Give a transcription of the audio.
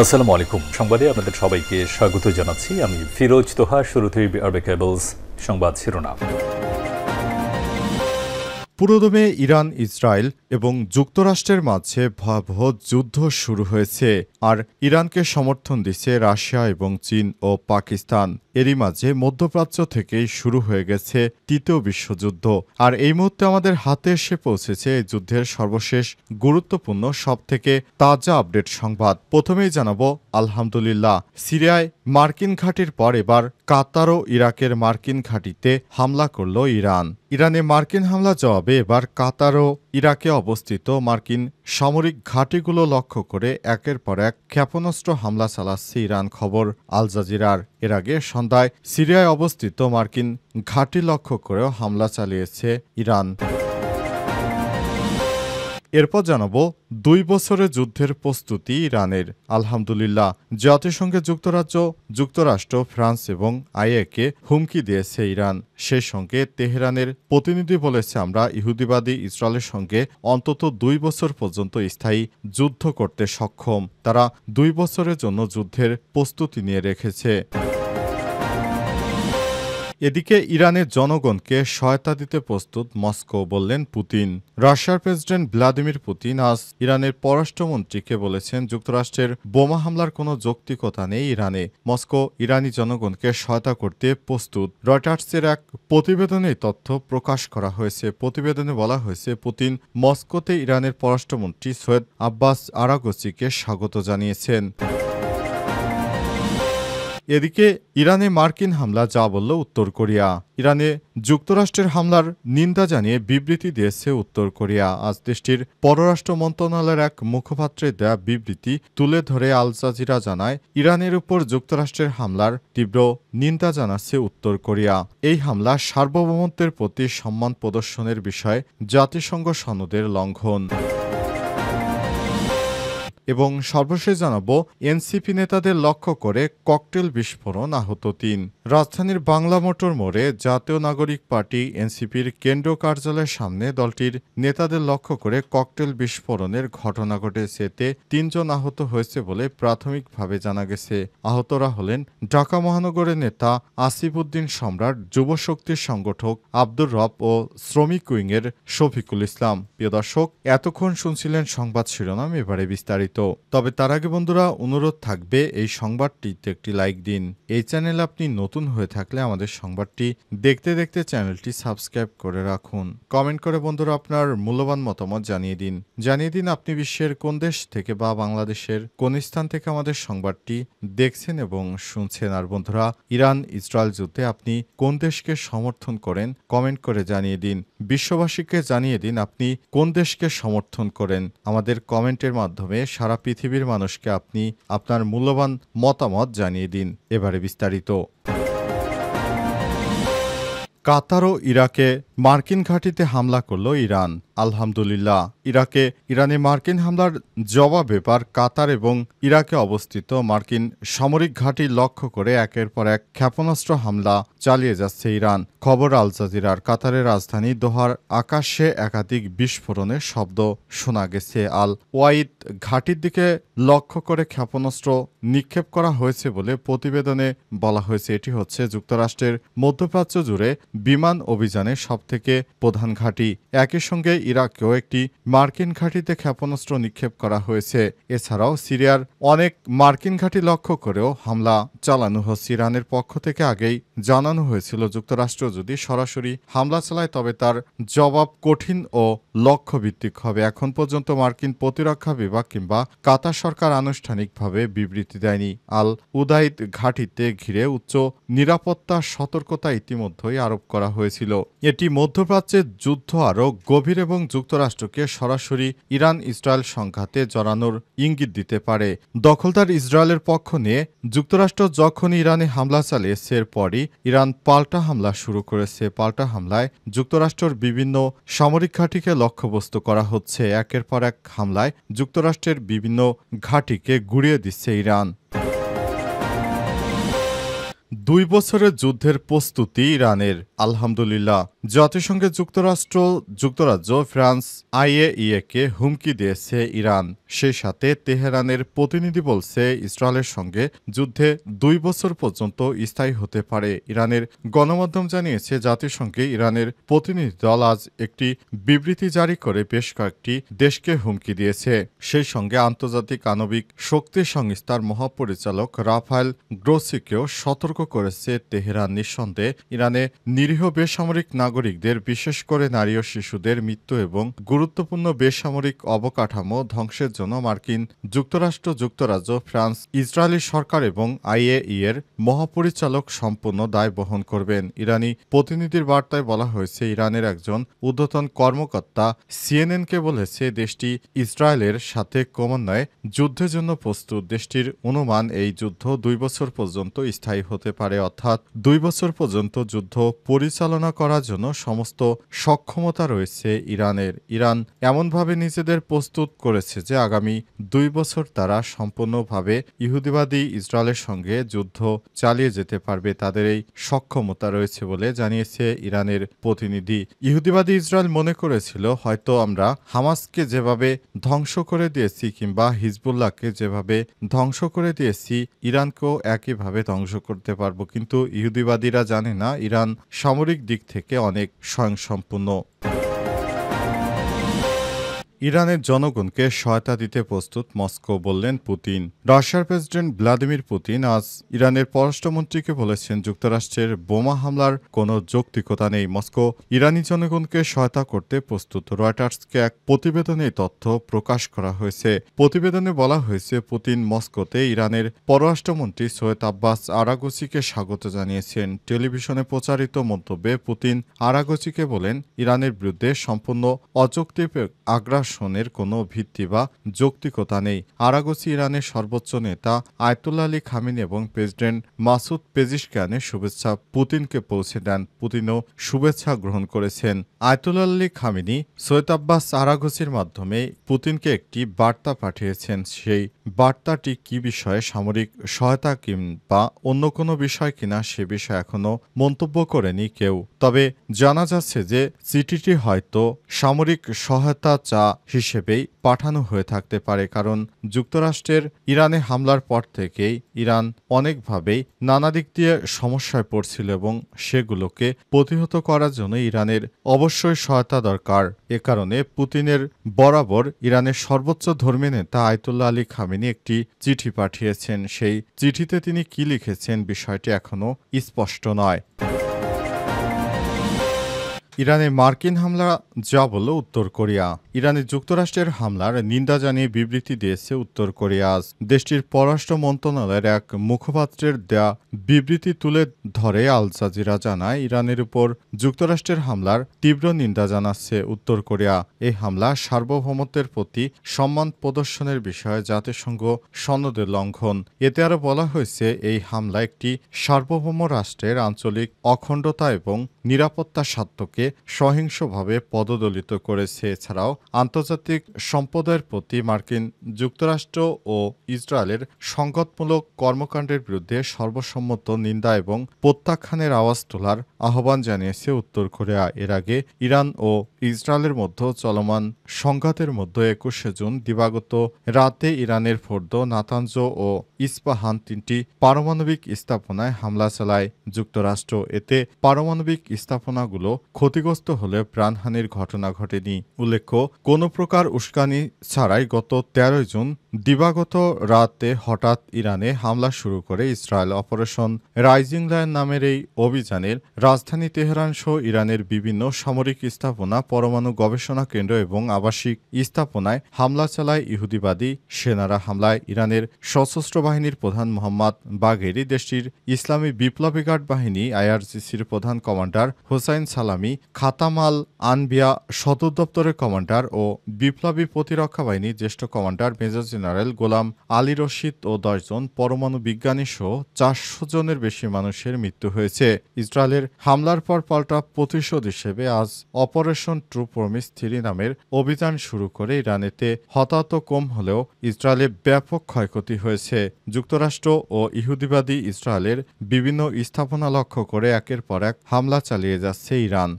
আসসালামু আলাইকুম। সংবাদে আপনাদের সবাইকে স্বাগত জানাচ্ছি। আমি ফিরোজ তোহা। শুরুতেই আরবে কেবলস সংবাদ শিরোনাম। পুরোদমে ইরান, ইসরায়েল এবং যুক্তরাষ্ট্রের মাঝে ভয়াবহ যুদ্ধ শুরু হয়েছে। আর ইরানকে সমর্থন দিচ্ছে রাশিয়া এবং চীন ও পাকিস্তান। এরই মাঝে মধ্যপ্রাচ্য থেকেই শুরু হয়ে গেছে তৃতীয় বিশ্বযুদ্ধ। আর এই মুহূর্তে আমাদের হাতে এসে পৌঁছেছে এই যুদ্ধের সর্বশেষ গুরুত্বপূর্ণ সবথেকে তাজা আপডেট সংবাদ। প্রথমেই জানাবো আলহামদুলিল্লাহ, সিরিয়ায় মার্কিন ঘাঁটির পর এবার কাতার ও ইরাকের মার্কিন ঘাঁটিতে হামলা করল ইরান। ইরানে মার্কিন হামলা জবাবে এবার কাতার ও ইরাকে অবস্থিত মার্কিন সামরিক ঘাঁটিগুলো লক্ষ্য করে একের পর এক ক্ষেপণাস্ত্র হামলা চালাচ্ছে ইরান, খবর আল জাজিরার। এর আগে সন্ধ্যায় সিরিয়ায় অবস্থিত মার্কিন ঘাঁটি লক্ষ্য করেও হামলা চালিয়েছে ইরান। এরপর জানাবো 2 বছরের যুদ্ধের প্রস্তুতি ইরানের। আলহামদুলিল্লাহ, জাতিসংঘে যুক্তরাজ্য, যুক্তরাষ্ট্র, ফ্রান্স এবং আইএকে হুমকি দিয়েছে ইরান। সেই সঙ্গে তেহরানের প্রতিনিধি বলেছে, আমরা ইহুদিবাদী ইসরায়েলের সঙ্গে অন্তত 2 বছর পর্যন্ত স্থায়ী যুদ্ধ করতে সক্ষম। তারা 2 বছরের জন্য যুদ্ধের প্রস্তুতি নিয়ে রেখেছে। এদিকে ইরানের জনগণকে সহায়তা দিতে প্রস্তুত মস্কো, বললেন পুতিন। রাশিয়ার প্রেসিডেন্ট ভ্লাদিমির পুতিন আজ ইরানের পররাষ্ট্রমন্ত্রীকে বলেছেন, যুক্তরাষ্ট্রের বোমা হামলার কোনো যৌক্তিকতা নেই ইরানে। মস্কো ইরানি জনগণকে সহায়তা করতে প্রস্তুত। রয়টার্সের এক প্রতিবেদনে এই তথ্য প্রকাশ করা হয়েছে। প্রতিবেদনে বলা হয়েছে, পুতিন মস্কোতে ইরানের পররাষ্ট্রমন্ত্রী সৈয়দ আব্বাস আরাগচিকে স্বাগত জানিয়েছেন। এদিকে ইরানে মার্কিন হামলা যা বলল উত্তর কোরিয়া। ইরানে যুক্তরাষ্ট্রের হামলার নিন্দা জানিয়ে বিবৃতি দিয়েছে উত্তর কোরিয়া। আজ দেশটির পররাষ্ট্র মন্ত্রণালয়ের এক মুখপাত্রের দেয়া বিবৃতি তুলে ধরে আল জাজিরা জানায়, ইরানের উপর যুক্তরাষ্ট্রের হামলার তীব্র নিন্দা জানাচ্ছে উত্তর কোরিয়া। এই হামলা সার্বভৌমত্বের প্রতি সম্মান প্রদর্শনের বিষয়ে জাতিসংঘ সনদের লঙ্ঘন। এবং সর্বশেষ জানাবো, এনসিপি নেতাদের লক্ষ্য করে ককটেল বিস্ফোরণ, আহত 3। রাজধানীর বাংলা মোটর মোড়ে জাতীয় নাগরিক পার্টি এনসিপির কেন্দ্র কার্যালয়ের সামনে দলটির নেতাদের লক্ষ্য করে ককটেল বিস্ফোরণের ঘটনা ঘটেছে। এতে 3 জন আহত হয়েছে বলে প্রাথমিকভাবে জানা গেছে। আহতরা হলেন ঢাকা মহানগরের নেতা আসিফ উদ্দিন সম্রাট, যুব শক্তির সংগঠক আব্দুর রব ও শ্রমিক উইংয়ের শফিকুল ইসলাম। প্রিয় দর্শক, এতক্ষণ শুনছিলেন সংবাদ শিরোনাম, এবারে বিস্তারিত। তবে তার আগে বন্ধুরা, অনুরোধ থাকবে এই সংবাদটিতে একটি লাইক দিন। এই চ্যানেলে আপনি নতুন হয়ে থাকলে আমাদের সংবাদটি দেখতে দেখতে চ্যানেলটি সাবস্ক্রাইব করে রাখুন। কমেন্ট করে বন্ধুরা আপনার মূল্যবান মতামত জানিয়ে দিন আপনি বিশ্বের কোন দেশ থেকে বা বাংলাদেশের কোন স্থান থেকে আমাদের সংবাদটি দেখছেন এবং শুনছেন। আর বন্ধুরা, ইরান ইসরায়েল যুদ্ধে আপনি কোন দেশকে সমর্থন করেন কমেন্ট করে জানিয়ে দিন। বিশ্ববাসীকে জানিয়ে দিন আপনি কোন দেশকে সমর্থন করেন। আমাদের কমেন্টের মাধ্যমে সারা পৃথিবীর মানুষকে আপনি আপনার মূল্যবান মতামত জানিয়ে দিন। এবারে বিস্তারিত। কাতার ও ইরাকে মার্কিন ঘাঁটিতে হামলা করল ইরান। আলহামদুলিল্লাহ, ইরানে মার্কিন হামলার জবাবে এবার কাতার এবং ইরাকে অবস্থিত মার্কিন সামরিক ঘাঁটি লক্ষ্য করে একের পর এক ক্ষেপণাস্ত্র হামলা চালিয়ে যাচ্ছে ইরান। খবর আল জাজিরার। কাতারের রাজধানী দোহার আকাশে একাধিক বিস্ফোরণের শব্দ শোনা গেছে। আল ওয়াইদ ঘাঁটির দিকে লক্ষ্য করে ক্ষেপণাস্ত্র নিক্ষেপ করা হয়েছে বলে প্রতিবেদনে বলা হয়েছে। এটি হচ্ছে যুক্তরাষ্ট্রের মধ্যপ্রাচ্য জুড়ে বিমান অভিযানের সবথেকে প্রধান ঘাঁটি। একই সঙ্গে ইরাকেও একটি মার্কিন ঘাঁটিতে ক্ষেপণাস্ত্র নিক্ষেপ করা হয়েছে। এছাড়াও সিরিয়ার অনেক মার্কিন ঘাঁটি লক্ষ্য করেও হামলা চালানো হচ্ছে। ইরানের পক্ষ থেকে আগেই জানানো হয়েছিল, যুক্তরাষ্ট্র যদি সরাসরি হামলা চালায় তবে তার জবাব কঠিন ও লক্ষ্যভিত্তিক হবে। এখন পর্যন্ত মার্কিন প্রতিরক্ষা বিভাগ কিংবা কাতার সরকার আনুষ্ঠানিকভাবে বিবৃতি দেয়নি। আল উদাইদ ঘাঁটিতে ঘিরে উচ্চ নিরাপত্তা সতর্কতা ইতিমধ্যেই আরোপ করা হয়েছিল। এটি মধ্যপ্রাচ্যের যুদ্ধ আরও গভীর এবং যুক্তরাষ্ট্রকে সরাসরি ইরান ইসরায়েল সংঘাতে জড়ানোর ইঙ্গিত দিতে পারে। দখলদার ইসরায়েলের পক্ষ নিয়ে যুক্তরাষ্ট্র যখনই ইরানে হামলা চালিয়েছে, এরপরই ইরান পাল্টা হামলা শুরু করেছে। পাল্টা হামলায় যুক্তরাষ্ট্রের বিভিন্ন সামরিক ঘাঁটিকে লক্ষ্যবস্তু করা হচ্ছে। একের পর এক হামলায় যুক্তরাষ্ট্রের বিভিন্ন ঘাঁটিকে গুঁড়িয়ে দিচ্ছে ইরান। 2 বছরের যুদ্ধের প্রস্তুতি ইরানের। আলহামদুলিল্লাহ। জাতিসংঘে যুক্তরাজ্য, ফ্রান্স, IAEA-কে হুমকি দিয়েছে ইরান। সেই সাথে তেহরানের প্রতিনিধি বলছে ইসরায়েলের সঙ্গে যুদ্ধে 2 বছর পর্যন্ত স্থায়ী হতে পারে। ইরানের গণমাধ্যম জানিয়েছে জাতিসংঘে ইরানের প্রতিনিধি দল আজ একটি বিবৃতি জারি করে বেশ কয়েকটি দেশকে হুমকি দিয়েছে। সেই সঙ্গে আন্তর্জাতিক আণবিক শক্তি সংস্থার মহাপরিচালক রাফায়েল গ্রোসিকেও সতর্ক করেছে তেহরান। নিঃসন্দেহে ইরানে নিরীহ বেসামরিক নাগরিকদের, বিশেষ করে নারী ও শিশুদের মৃত্যু এবং গুরুত্বপূর্ণ বেসামরিক অবকাঠামো ধ্বংসের জন্য মার্কিন যুক্তরাজ্য, ফ্রান্স, ইসরায়েলি সরকার এবং IAEA-এর মহাপরিচালক সম্পূর্ণ দায় বহন করবেন। ইরানি প্রতিনিধির বার্তায় বলা হয়েছে, ইরানের একজন ঊর্ধ্বতন কর্মকর্তা CNN-কে বলেছে দেশটি ইসরায়েলের সাথে ক্রমান্বয়ে যুদ্ধের জন্য প্রস্তুত। দেশটির অনুমান এই যুদ্ধ 2 বছর পর্যন্ত স্থায়ী হতে পারে, অর্থাৎ 2 বছর পর্যন্ত যুদ্ধ পরিচালনা করার জন্য সমস্ত সক্ষমতা রয়েছে ইরানের। ইরান এমনভাবে নিজেদের প্রস্তুত করেছে যে আগামী 2 বছর তারা সম্পূর্ণভাবে ইহুদিবাদী ইসরায়েলের সঙ্গে যুদ্ধ চালিয়ে যেতে পারবে। তাদের এই সক্ষমতা রয়েছে বলে জানিয়েছে ইরানের প্রতিনিধি। ইহুদিবাদী ইসরায়েল মনে করেছিল হয়তো আমরা হামাসকে যেভাবে ধ্বংস করে দিয়েছি কিংবা হিজবুল্লাহকে যেভাবে ধ্বংস করে দিয়েছি, ইরানকেও একইভাবে ধ্বংস করতে পারবো। কিন্তু ইহুদিবাদীরা জানে না ইরান সামরিক দিক থেকে অনেক স্বয়ংসম্পূর্ণ। ইরানের জনগণকে সহায়তা দিতে প্রস্তুত মস্কো, বললেন পুতিন। রাশিয়ার প্রেসিডেন্ট ভ্লাদিমির পুতিন আজ ইরানের পররাষ্ট্রমন্ত্রীকে বলেছেন যুক্তরাষ্ট্রের বোমা হামলার কোনো যৌক্তিকতা নেই। মস্কো ইরানি জনগণকে সহায়তা করতে প্রস্তুত। রয়টার্সকে এক প্রতিবেদনে এই তথ্য প্রকাশ করা হয়েছে। প্রতিবেদনে বলা হয়েছে পুতিন মস্কোতে ইরানের পররাষ্ট্রমন্ত্রী সৈয়দ আব্বাস আরাগচিকে স্বাগত জানিয়েছেন। টেলিভিশনে প্রচারিত মন্তব্যে পুতিন আরাগচিকে বলেন, ইরানের বিরুদ্ধে সম্পূর্ণ অযৌক্তিক আগ্রাসনের কোনো ভিত্তি বা যৌক্তিকতা নেই। আরাগচি ইরানের সর্বোচ্চ নেতা আয়াতুল্লাহ আলী খামেনি এবং প্রেসিডেন্ট মাসুদ পেজিশকিয়ানের শুভেচ্ছা পুতিনকে পৌঁছে দেন। পুতিনও শুভেচ্ছা গ্রহণ করেছেন। Ayatollah Ali Khamenei Seyed Abbas আরাগচির মাধ্যমে পুতিনকে একটি বার্তা পাঠিয়েছেন। সেই বার্তাটি কি বিষয়ে, সামরিক সহায়তা কিংবা অন্য কোনো বিষয় কিনা সে বিষয়ে এখনো মন্তব্য করেনি কেউ। তবে জানা যাচ্ছে যে চিঠিটি হয়তো সামরিক সহায়তা হিসেবেই পাঠানো হয়ে থাকতে পারে, কারণ যুক্তরাষ্ট্রের ইরানে হামলার পর থেকেই ইরান অনেকভাবেই নানা দিক দিয়ে সমস্যায় পড়ছিল এবং সেগুলোকে প্রতিহত করার জন্য ইরানের অবশ্যই সহায়তা দরকার। এ কারণে পুতিনের বরাবর ইরানের সর্বোচ্চ ধর্মীয় নেতা আয়াতুল্লাহ আলী খামেনি একটি চিঠি পাঠিয়েছেন। সেই চিঠিতে তিনি কি লিখেছেন বিষয়টি এখনো স্পষ্ট নয়। ইরানে মার্কিন হামলা যা বলল উত্তর কোরিয়া। ইরানে যুক্তরাষ্ট্রের হামলার নিন্দা জানিয়ে বিবৃতি দিয়েছে উত্তর কোরিয়া। আজ দেশটির পররাষ্ট্র মন্ত্রণালয়ের এক মুখপাত্রের দেয়া বিবৃতি তুলে ধরে আল জাজিরা জানায়, ইরানের উপর যুক্তরাষ্ট্রের হামলার তীব্র নিন্দা জানাচ্ছে উত্তর কোরিয়া। এই হামলা সার্বভৌমত্বের প্রতি সম্মান প্রদর্শনের বিষয়ে জাতিসংঘ সনদের লঙ্ঘন। এতে আরও বলা হয়েছে, এই হামলা একটি সার্বভৌম রাষ্ট্রের আঞ্চলিক অখণ্ডতা এবং নিরাপত্তা স্বার্থকে সহিংসভাবে পদদলিত করেছে। এছাড়াও আন্তর্জাতিক সম্প্রদায়ের প্রতি মার্কিন যুক্তরাষ্ট্র ও ইসরায়েলের সংঘাতমূলক কর্মকাণ্ডের বিরুদ্ধে সর্বসম্মত নিন্দা এবং প্রত্যাখ্যানের আওয়াজ তোলার আহ্বান জানিয়েছে উত্তর কোরিয়া। এর আগে ইরান ও ইসরায়েলের মধ্যে চলমান সংঘাতের মধ্যে 21শে জুন দিবাগত রাতে ইরানের ফোর্দো, নাতানজ ও ইস্পাহান 3টি পারমাণবিক স্থাপনায় হামলা চালায় যুক্তরাষ্ট্র। এতে পারমাণবিক স্থাপনাগুলো ক্ষতিগ্রস্ত হলে প্রাণহানির ঘটনা ঘটেনি। উল্লেখ্য, কোনো প্রকার উস্কানি ছাড়াই গত 13 জুন দিবাগত রাতে হঠাৎ ইরানে হামলা শুরু করে ইসরায়েল। অপারেশন রাইজিং লায়ন নামের এই অভিযানের রাজধানী তেহরান সহ ইরানের বিভিন্ন সামরিক স্থাপনা, পরমাণু গবেষণা কেন্দ্র এবং আবাসিক স্থাপনায় হামলা চালায় ইহুদিবাদী সেনারা। হামলায় ইরানের সশস্ত্র বাহিনীর প্রধান মোহাম্মদ বাঘেরি, দেশটির ইসলামী বিপ্লবী গার্ড বাহিনী IRGCর প্রধান কমান্ডার হোসাইন সালামি, খাতাম আল আনবিয়া সদর দপ্তরের কমান্ডার ও বিপ্লবী প্রতিরক্ষা বাহিনীর জ্যেষ্ঠ কমান্ডার মেজর জেনারেল জেনারেল গোলাম আলী রশিদ ও 10 জন পরমাণু বিজ্ঞানী সহ 400 জনের বেশি মানুষের মৃত্যু হয়েছে। ইসরায়েলের হামলার পর পাল্টা প্রতিশোধ হিসেবে আজ অপারেশন ট্রু প্রমিস 3 নামের অভিযান শুরু করে ইরানেতে হতাহত কম হলেও ইসরায়েলে ব্যাপক ক্ষয়ক্ষতি হয়েছে। যুক্তরাষ্ট্র ও ইহুদিবাদী ইসরায়েলের বিভিন্ন স্থাপনা লক্ষ্য করে একের পর এক হামলা চালিয়ে যাচ্ছে ইরান।